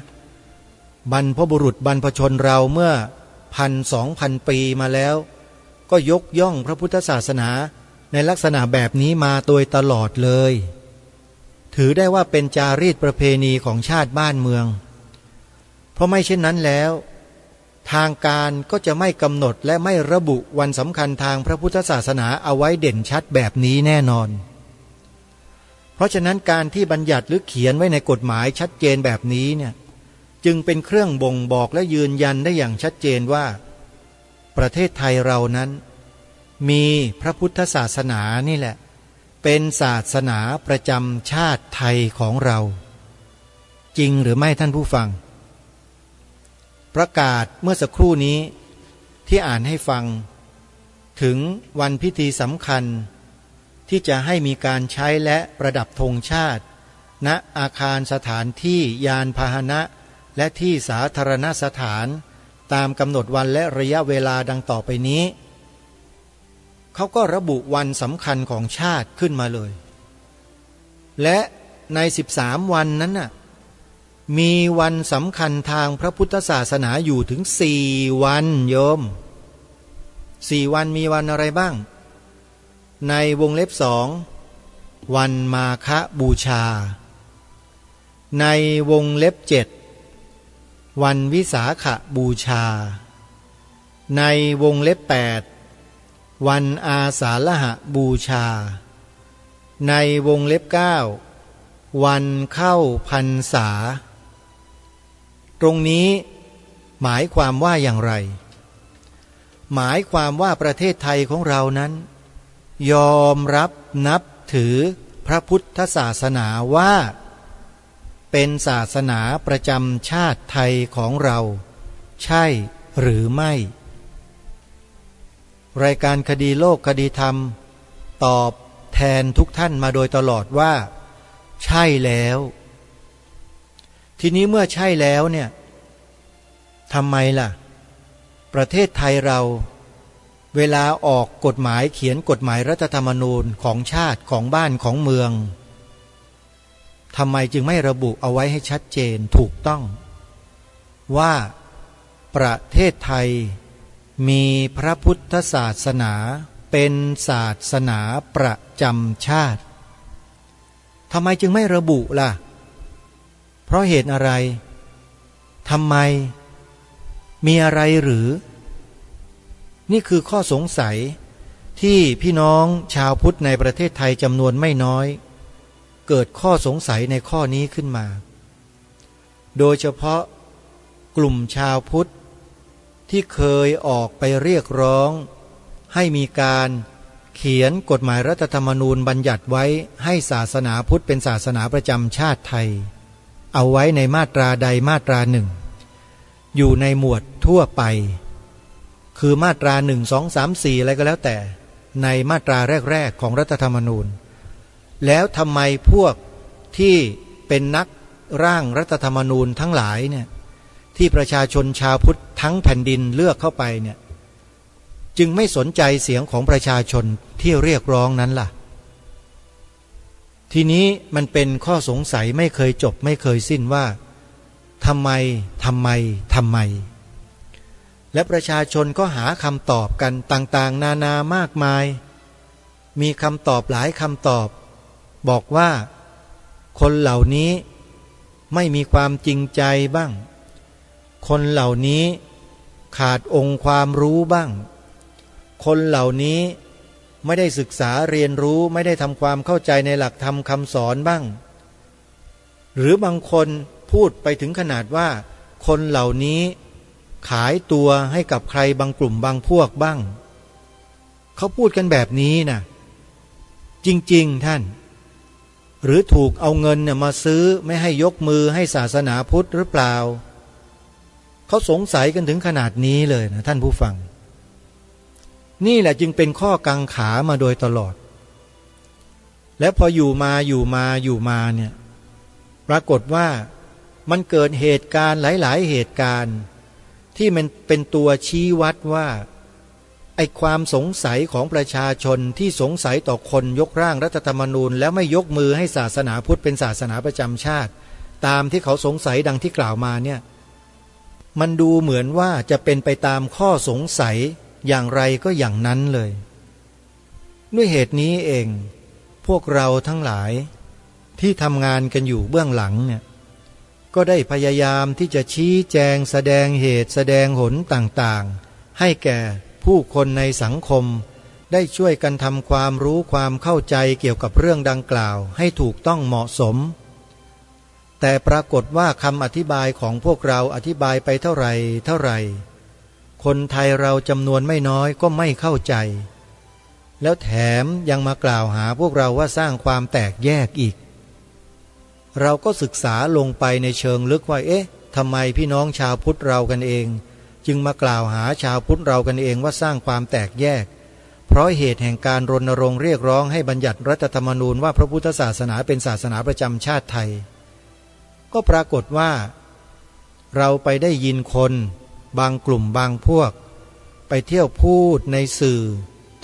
บรรพบุรุษบรรพชนเราเมื่อ1,000-2,000 ปีมาแล้วก็ยกย่องพระพุทธศาสนาในลักษณะแบบนี้มาโดยตลอดเลยถือได้ว่าเป็นจารีตประเพณีของชาติบ้านเมืองเพราะไม่เช่นนั้นแล้วทางการก็จะไม่กำหนดและไม่ระบุวันสำคัญทางพระพุทธศาสนาเอาไว้เด่นชัดแบบนี้แน่นอนเพราะฉะนั้นการที่บัญญัติหรือเขียนไว้ในกฎหมายชัดเจนแบบนี้เนี่ยจึงเป็นเครื่องบ่งบอกและยืนยันได้อย่างชัดเจนว่าประเทศไทยเรานั้นมีพระพุทธศาสนานี่แหละเป็นศาสนาประจำชาติไทยของเราจริงหรือไม่ท่านผู้ฟังประกาศเมื่อสักครู่นี้ที่อ่านให้ฟังถึงวันพิธีสำคัญที่จะให้มีการใช้และประดับธงชาติณอาคารสถานที่ยานพาหนะและที่สาธารณสถานตามกำหนดวันและระยะเวลาดังต่อไปนี้เขาก็ระบุวันสำคัญของชาติขึ้นมาเลยและใน13 วันนั้นน่ะมีวันสำคัญทางพระพุทธศาสนาอยู่ถึง4 วันโยม4 วันมีวันอะไรบ้างในวงเล็บ2วันมาฆบูชาในวงเล็บ7วันวิสาขบูชาในวงเล็บ8วันอาสาฬหบูชาในวงเล็บ9วันเข้าพรรษาตรงนี้หมายความว่าอย่างไรหมายความว่าประเทศไทยของเรานั้นยอมรับนับถือพระพุทธศาสนาว่าเป็นศาสนาประจำชาติไทยของเราใช่หรือไม่รายการคดีโลกคดีธรรมตอบแทนทุกท่านมาโดยตลอดว่าใช่แล้วทีนี้เมื่อใช่แล้วเนี่ยทำไมล่ะประเทศไทยเราเวลาออกกฎหมายเขียนกฎหมายรัฐธรรมนูญของชาติของบ้านของเมืองทำไมจึงไม่ระบุเอาไว้ให้ชัดเจนถูกต้องว่าประเทศไทยมีพระพุทธศาสนาเป็นศาสนาประจำชาติทำไมจึงไม่ระบุล่ะเพราะเหตุอะไรทำไมมีอะไรหรือนี่คือข้อสงสัยที่พี่น้องชาวพุทธในประเทศไทยจำนวนไม่น้อยเกิดข้อสงสัยในข้อนี้ขึ้นมาโดยเฉพาะกลุ่มชาวพุทธที่เคยออกไปเรียกร้องให้มีการเขียนกฎหมายรัฐธรรมนูญบัญญัติไว้ให้ศาสนาพุทธเป็นศาสนาประจำชาติไทยเอาไว้ในมาตราใดมาตราหนึ่งอยู่ในหมวดทั่วไปคือมาตรา1 2 3 4อะไรก็แล้วแต่ในมาตราแรกๆของรัฐธรรมนูญแล้วทำไมพวกที่เป็นนักร่างรัฐธรรมนูญทั้งหลายเนี่ยที่ประชาชนชาวพุทธทั้งแผ่นดินเลือกเข้าไปเนี่ยจึงไม่สนใจเสียงของประชาชนที่เรียกร้องนั้นล่ะทีนี้มันเป็นข้อสงสัยไม่เคยจบไม่เคยสิ้นว่าทำไมและประชาชนก็หาคำตอบกันต่างๆนานามากมายมีคำตอบหลายคำตอบบอกว่าคนเหล่านี้ไม่มีความจริงใจบ้างคนเหล่านี้ขาดองค์ความรู้บ้างคนเหล่านี้ไม่ได้ศึกษาเรียนรู้ไม่ได้ทำความเข้าใจในหลักธรรมคำสอนบ้างหรือบางคนพูดไปถึงขนาดว่าคนเหล่านี้ขายตัวให้กับใครบางกลุ่มบางพวกบ้างเขาพูดกันแบบนี้นะจริงๆท่านหรือถูกเอาเงินเนี่ยมาซื้อไม่ให้ยกมือให้ศาสนาพุทธหรือเปล่าเขาสงสัยกันถึงขนาดนี้เลยนะท่านผู้ฟัง นี่แหละจึงเป็นข้อกังขามาโดยตลอด และพออยู่มาเนี่ยปรากฏว่ามันเกิดเหตุการณ์หลายๆเหตุการณ์ที่มันเป็นตัวชี้วัดว่าไอ้ความสงสัยของประชาชนที่สงสัยต่อคนยกร่างรัฐธรรมนูญแล้วไม่ยกมือให้ศาสนาพุทธเป็นศาสนาประจำชาติตามที่เขาสงสัยดังที่กล่าวมาเนี่ยมันดูเหมือนว่าจะเป็นไปตามข้อสงสัยอย่างไรก็อย่างนั้นเลยด้วยเหตุนี้เองพวกเราทั้งหลายที่ทำงานกันอยู่เบื้องหลังเนี่ยก็ได้พยายามที่จะชี้แจงแสดงเหตุแสดงผลต่างๆให้แก่ผู้คนในสังคมได้ช่วยกันทำความรู้ความเข้าใจเกี่ยวกับเรื่องดังกล่าวให้ถูกต้องเหมาะสมแต่ปรากฏว่าคำอธิบายของพวกเราอธิบายไปเท่าไหร่คนไทยเราจำนวนไม่น้อยก็ไม่เข้าใจแล้วแถมยังมากล่าวหาพวกเราว่าสร้างความแตกแยกอีกเราก็ศึกษาลงไปในเชิงลึกว่าทำไมพี่น้องชาวพุทธเรากันเองจึงมากล่าวหาชาวพุทธเรากันเองว่าสร้างความแตกแยกเพราะเหตุแห่งการรณรงค์เรียกร้องให้บัญญัติรัฐธรรมนูญว่าพระพุทธศาสนาเป็นศาสนาประจำชาติไทยก็ปรากฏว่าเราไปได้ยินคนบางกลุ่มบางพวกไปเที่ยวพูดในสื่อ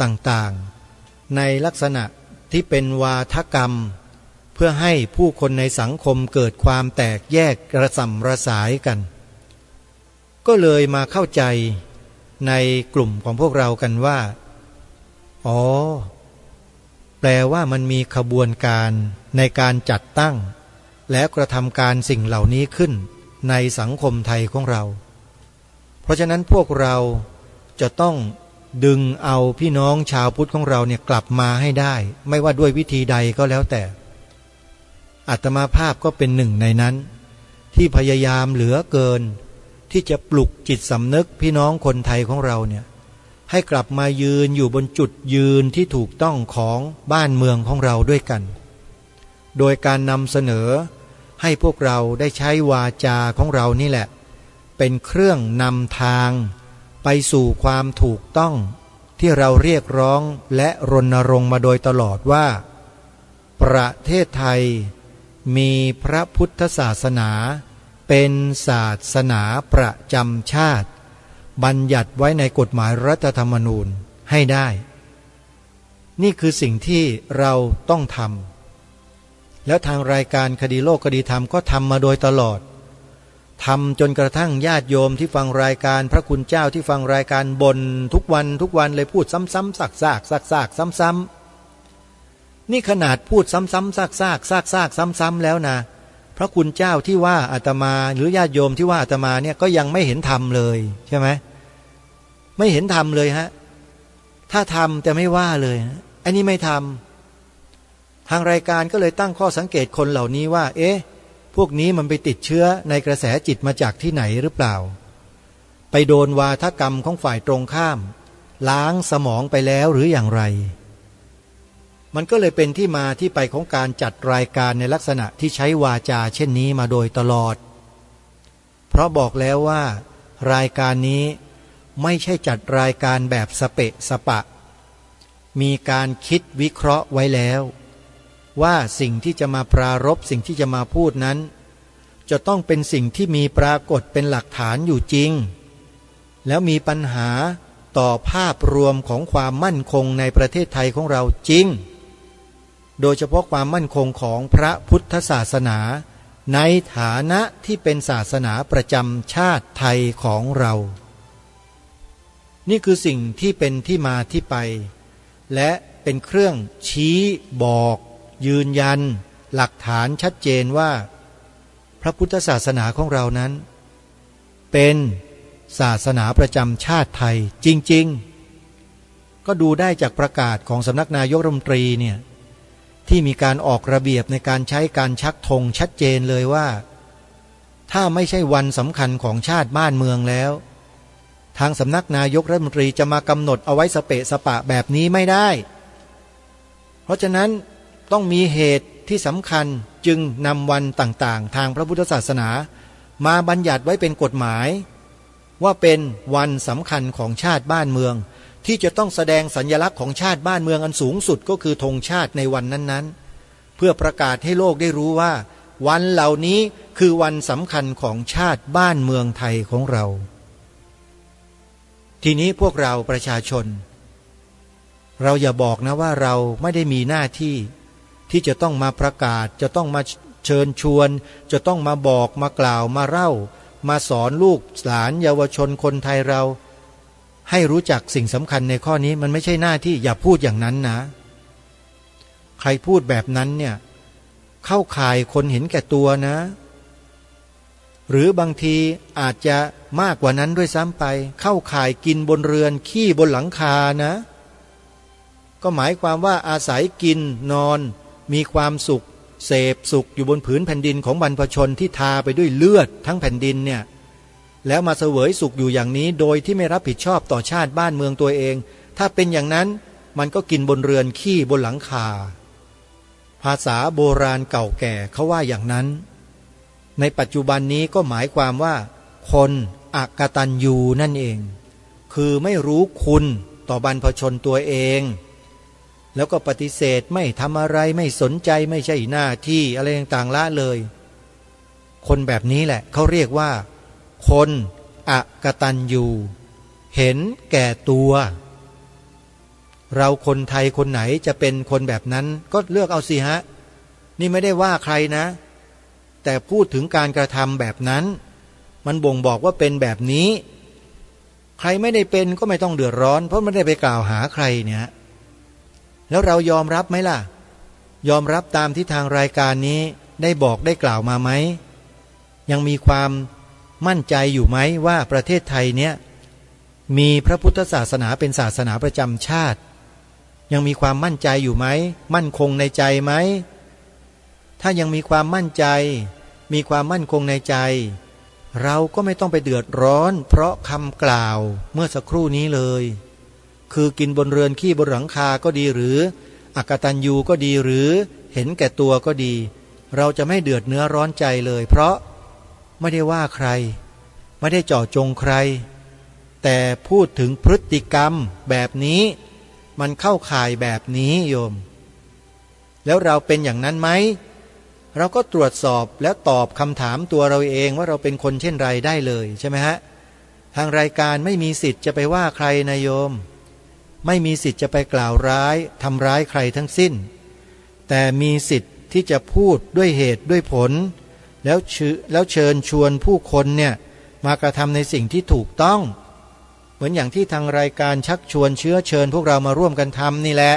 ต่างๆในลักษณะที่เป็นวาทกรรมเพื่อให้ผู้คนในสังคมเกิดความแตกแยกระส่ำระสายกันก็เลยมาเข้าใจในกลุ่มของพวกเรากันว่าอ๋อแปลว่ามันมีขบวนการในการจัดตั้งและกระทำการสิ่งเหล่านี้ขึ้นในสังคมไทยของเราเพราะฉะนั้นพวกเราจะต้องดึงเอาพี่น้องชาวพุทธของเราเนี่ยกลับมาให้ได้ไม่ว่าด้วยวิธีใดก็แล้วแต่อาตมาภาพก็เป็นหนึ่งในนั้นที่พยายามเหลือเกินที่จะปลุกจิตสำนึกพี่น้องคนไทยของเราเนี่ยให้กลับมายืนอยู่บนจุดยืนที่ถูกต้องของบ้านเมืองของเราด้วยกันโดยการนำเสนอให้พวกเราได้ใช้วาจาของเรานี่แหละเป็นเครื่องนำทางไปสู่ความถูกต้องที่เราเรียกร้องและรณรงค์มาโดยตลอดว่าประเทศไทยมีพระพุทธศาสนาเป็นศาสนาประจำชาติบัญญัติไว้ในกฎหมายรัฐธรรมนูญให้ได้นี่คือสิ่งที่เราต้องทำแล้วทางรายการคดีโลกคดีธรรมก็ทำมาโดยตลอดทำจนกระทั่งญาติโยมที่ฟังรายการพระคุณเจ้าที่ฟังรายการบ่นทุกวันเลยพูดซ้ำๆซากๆซ้ำๆนี่ขนาดพูดซ้ำๆซากๆซ้ำๆแล้วนะพระคุณเจ้าที่ว่าอาตมาหรือญาติโยมที่ว่าอาตมาเนี่ยก็ยังไม่เห็นธรรมเลยใช่ไหมไม่เห็นธรรมเลยฮะถ้าทำแต่ไม่ว่าเลยอันนี้ไม่ทำทางรายการก็เลยตั้งข้อสังเกตคนเหล่านี้ว่าพวกนี้มันไปติดเชื้อในกระแสจิตมาจากที่ไหนหรือเปล่าไปโดนวาทกรรมของฝ่ายตรงข้ามล้างสมองไปแล้วหรืออย่างไรมันก็เลยเป็นที่มาที่ไปของการจัดรายการในลักษณะที่ใช้วาจาเช่นนี้มาโดยตลอดเพราะบอกแล้วว่ารายการนี้ไม่ใช่จัดรายการแบบสเปะสปะมีการคิดวิเคราะห์ไว้แล้วว่าสิ่งที่จะมาปรารภสิ่งที่จะมาพูดนั้นจะต้องเป็นสิ่งที่มีปรากฏเป็นหลักฐานอยู่จริงแล้วมีปัญหาต่อภาพรวมของความมั่นคงในประเทศไทยของเราจริงโดยเฉพาะความมั่นคงของพระพุทธศาสนาในฐานะที่เป็นศาสนาประจำชาติไทยของเรานี่คือสิ่งที่เป็นที่มาที่ไปและเป็นเครื่องชี้บอกยืนยันหลักฐานชัดเจนว่าพระพุทธศาสนาของเรานั้นเป็นศาสนาประจำชาติไทยจริงๆก็ดูได้จากประกาศของสำนักนายกรัฐมนตรีเนี่ยที่มีการออกระเบียบในการใช้การชักธงชัดเจนเลยว่าถ้าไม่ใช่วันสำคัญของชาติบ้านเมืองแล้วทางสำนักนายกรัฐมนตรีจะมากำหนดเอาไว้สเปะสปะแบบนี้ไม่ได้เพราะฉะนั้นต้องมีเหตุที่สำคัญจึงนำวันต่างๆทางพระพุทธศาสนามาบัญญัติไว้เป็นกฎหมายว่าเป็นวันสำคัญของชาติบ้านเมือง ที่จะต้องแสดงสัญลักษณ์ของชาติบ้านเมืองอันสูงสุดก็คือธงชาติในวันนั้นๆเพื่อประกาศให้โลกได้รู้ว่าวันเหล่านี้คือวันสำคัญของชาติบ้านเมืองไทยของเราทีนี้พวกเราประชาชนเราอย่าบอกนะว่าเราไม่ได้มีหน้าที่ที่จะต้องมาประกาศจะต้องมาเชิญชวนจะต้องมาบอกมากล่าวมาเล่ามาสอนลูกหลานเยาวชนคนไทยเราให้รู้จักสิ่งสำคัญในข้อนี้มันไม่ใช่หน้าที่อย่าพูดอย่างนั้นนะใครพูดแบบนั้นเนี่ยเข้าข่ายคนเห็นแก่ตัวนะหรือบางทีอาจจะมากกว่านั้นด้วยซ้ำไปเข้าข่ายกินบนเรือนขี้บนหลังคานะก็หมายความว่าอาศัยกินนอนมีความสุขเสพสุขอยู่บนผืนแผ่นดินของบรรพชนที่ทาไปด้วยเลือดทั้งแผ่นดินเนี่ยแล้วมาเสวยสุขอยู่อย่างนี้โดยที่ไม่รับผิดชอบต่อชาติบ้านเมืองตัวเองถ้าเป็นอย่างนั้นมันก็กินบนเรือนขี้บนหลังคาภาษาโบราณเก่าแก่เขาว่าอย่างนั้นในปัจจุบันนี้ก็หมายความว่าคนอกตัญญูนั่นเองคือไม่รู้คุณต่อบรรพชนตัวเองแล้วก็ปฏิเสธไม่ทำอะไรไม่สนใจไม่ใช่หน้าที่อะไรต่างๆละเลยคนแบบนี้แหละเขาเรียกว่าคนอกตัญญูเห็นแก่ตัวเราคนไทยคนไหนจะเป็นคนแบบนั้นก็เลือกเอาสิฮะนี่ไม่ได้ว่าใครนะแต่พูดถึงการกระทำแบบนั้นมันบ่งบอกว่าเป็นแบบนี้ใครไม่ได้เป็นก็ไม่ต้องเดือดร้อนเพราะไม่ได้ไปกล่าวหาใครเนี่ยแล้วเรายอมรับไหมล่ะยอมรับตามที่ทางรายการนี้ได้บอกได้กล่าวมาไหมยังมีความมั่นใจอยู่ไหมว่าประเทศไทยเนี่ยมีพระพุทธศาสนาเป็นศาสนาประจำชาติยังมีความมั่นใจอยู่ไหมมั่นคงในใจไหมถ้ายังมีความมั่นใจมีความมั่นคงในใจเราก็ไม่ต้องไปเดือดร้อนเพราะคำกล่าวเมื่อสักครู่นี้เลยคือกินบนเรือนขี้บนหลังคาก็ดีหรืออกตัญญูก็ดีหรือเห็นแก่ตัวก็ดีเราจะไม่เดือดเนื้อร้อนใจเลยเพราะไม่ได้ว่าใครไม่ได้เจาะจงใครแต่พูดถึงพฤติกรรมแบบนี้มันเข้าข่ายแบบนี้โยมแล้วเราเป็นอย่างนั้นไหมเราก็ตรวจสอบแล้วตอบคำถามตัวเราเองว่าเราเป็นคนเช่นไรได้เลยใช่ไหมฮะทางรายการไม่มีสิทธิ์จะไปว่าใครนะโยมไม่มีสิทธิ์จะไปกล่าวร้ายทำร้ายใครทั้งสิ้นแต่มีสิทธิ์ที่จะพูดด้วยเหตุด้วยผลแล้วเชิญชวนผู้คนเนี่ยมากระทำในสิ่งที่ถูกต้องเหมือนอย่างที่ทางรายการชักชวนเชื้อเชิญพวกเรามาร่วมกันทำนี่แหละ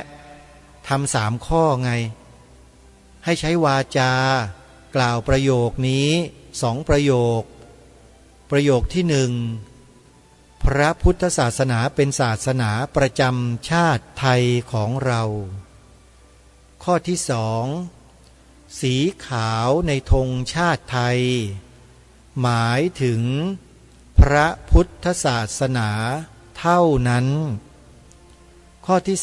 ทำ3 ข้อไงให้ใช้วาจากล่าวประโยคนี้2 ประโยคประโยคที่1พระพุทธศาสนาเป็นศาสนาประจำชาติไทยของเราข้อที่2สีขาวในธงชาติไทยหมายถึงพระพุทธศาสนาเท่านั้นข้อที่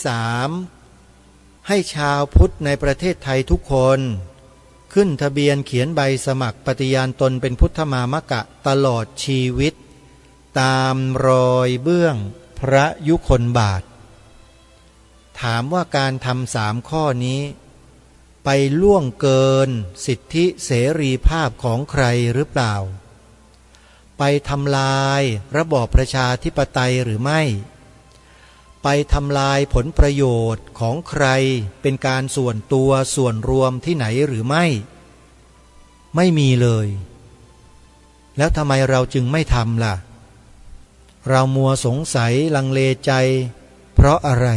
3ให้ชาวพุทธในประเทศไทยทุกคนขึ้นทะเบียนเขียนใบสมัครปฏิญาณตนเป็นพุทธมามกะตลอดชีวิตตามรอยเบื้องพระยุคลบาทถามว่าการทำ3 ข้อนี้ไปล่วงเกินสิทธิเสรีภาพของใครหรือเปล่าไปทำลายระบอบประชาธิปไตยหรือไม่ไปทำลายผลประโยชน์ของใครเป็นการส่วนตัวส่วนรวมที่ไหนหรือไม่มีเลยแล้วทำไมเราจึงไม่ทำล่ะเรามัวสงสัยลังเลใจเพราะอะไร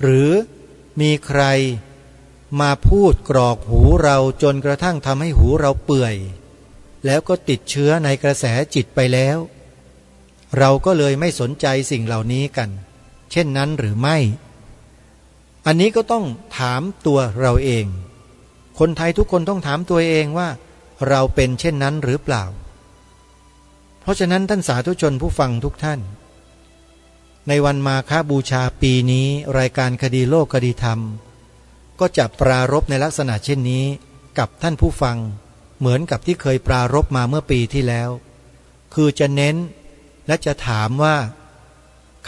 หรือมีใครมาพูดกรอกหูเราจนกระทั่งทำให้หูเราเปื่อยแล้วก็ติดเชื้อในกระแสจิตไปแล้วเราก็เลยไม่สนใจสิ่งเหล่านี้กันเช่นนั้นหรือไม่อันนี้ก็ต้องถามตัวเราเองคนไทยทุกคนต้องถามตัวเองว่าเราเป็นเช่นนั้นหรือเปล่าเพราะฉะนั้นท่านสาธุชนผู้ฟังทุกท่านในวันมาฆบูชาปีนี้รายการคดีโลกคดีธรรมก็จะปรารภในลักษณะเช่นนี้กับท่านผู้ฟังเหมือนกับที่เคยปรารภมาเมื่อปีที่แล้วคือจะเน้นและจะถามว่า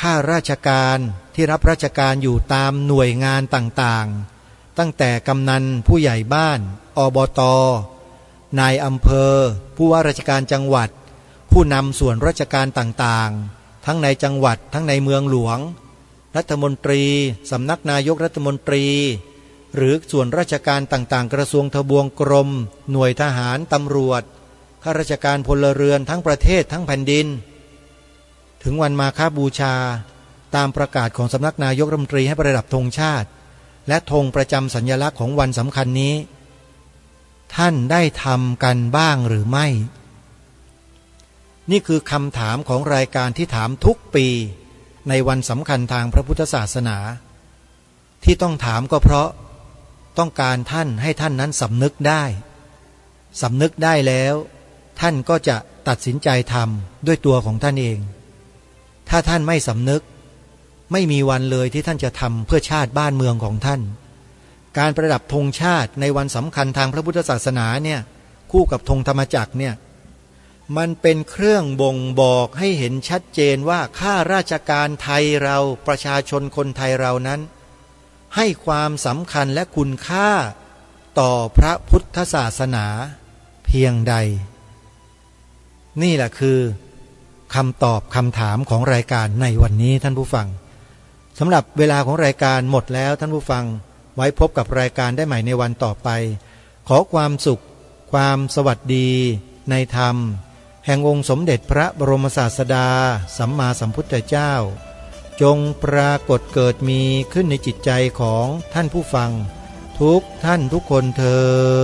ข้าราชการที่รับราชการอยู่ตามหน่วยงานต่างๆตั้งแต่กำนันผู้ใหญ่บ้านอบต.นายอำเภอผู้ว่าราชการจังหวัดผู้นำส่วนราชการต่างๆทั้งในจังหวัดทั้งในเมืองหลวงรัฐมนตรีสำนักนายกรัฐมนตรีหรือส่วนราชการต่างๆกระทรวงทบวงกรมหน่วยทหารตำรวจข้าราชการพลเรือนทั้งประเทศทั้งแผ่นดินถึงวันมาฆบูชาตามประกาศของสำนักนายกรัฐมนตรีให้ประดับธงชาติและธงประจำสัญลักษณ์ของวันสำคัญนี้ท่านได้ทำกันบ้างหรือไม่นี่คือคำถามของรายการที่ถามทุกปีในวันสำคัญทางพระพุทธศาสนาที่ต้องถามก็เพราะต้องการท่านให้ท่านนั้นสำนึกได้แล้วท่านก็จะตัดสินใจทำด้วยตัวของท่านเองถ้าท่านไม่สำนึกไม่มีวันเลยที่ท่านจะทำเพื่อชาติบ้านเมืองของท่านการประดับธงชาติในวันสำคัญทางพระพุทธศาสนาเนี่ยคู่กับธงธรรมจักรเนี่ยมันเป็นเครื่องบ่งบอกให้เห็นชัดเจนว่าข้าราชการไทยเราประชาชนคนไทยเรานั้นให้ความสำคัญและคุณค่าต่อพระพุทธศาสนาเพียงใดนี่แหละคือคำตอบคำถามของรายการในวันนี้ท่านผู้ฟังสำหรับเวลาของรายการหมดแล้วท่านผู้ฟังไว้พบกับรายการได้ใหม่ในวันต่อไปขอความสุขความสวัสดีในธรรมแห่งองค์สมเด็จพระบรมศาสดาสัมมาสัมพุทธเจ้าจงปรากฏเกิดมีขึ้นในจิตใจของท่านผู้ฟังทุกท่านทุกคนเทอญ